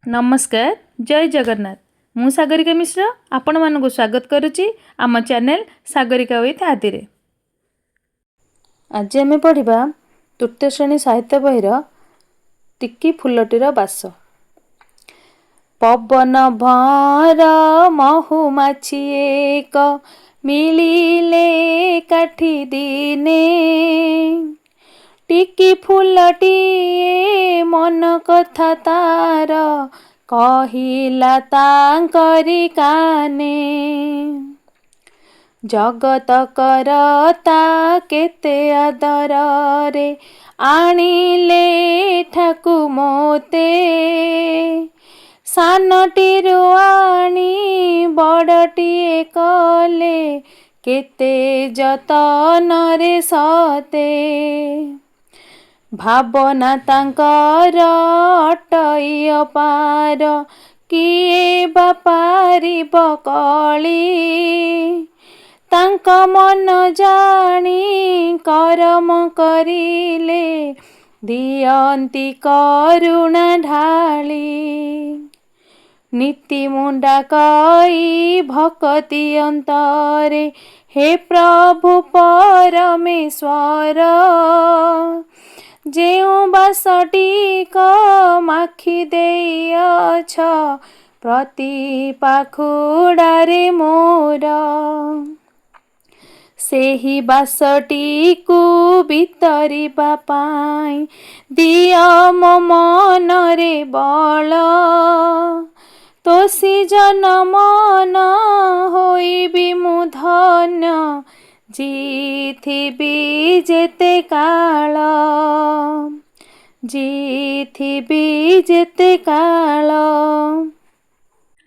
नमस्कार जय जगन्नाथ। मु सागरिका मिश्र आपण मानक स्वागत करुच्ची आम चैनल सागरिका विथ हाथी। आज आम पढ़ा तृतीय श्रेणी साहित्य बहीर टिकी फुलटीर बास। पवन भर महुमाछी एक मिलिले काठी दिने टिकी फुलटीए मन कथा तार कहिला तांकरी काने जगत करता केते आदर रे आनिले ठाकु मोते सानटीरु आनी बड़टीए कले केते जतन रे सते भावना तांकर अटई अपार किए बापारिब कली तांक मन जानी करम करिले दियंती करुणा ढाली नीति मुंडा कई भक्ति अंतरे हे प्रभु परमेश्वर जेउ बासटिक माखी देइअछ प्रति पाखुडारे मोर सेही बासटिकु भितरिबा पाई दिय मो मनरे बल तोसी जन मन होइबि मु धन्य जीथिबि जेते काल जीथिबि जेते काल।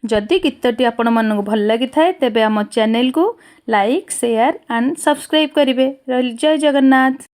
जदि गीतटी आपण मानक भल लगी थाए तेबे आम चैनल को लाइक शेयर एंड सब्सक्राइब करिवे। जय जगन्नाथ।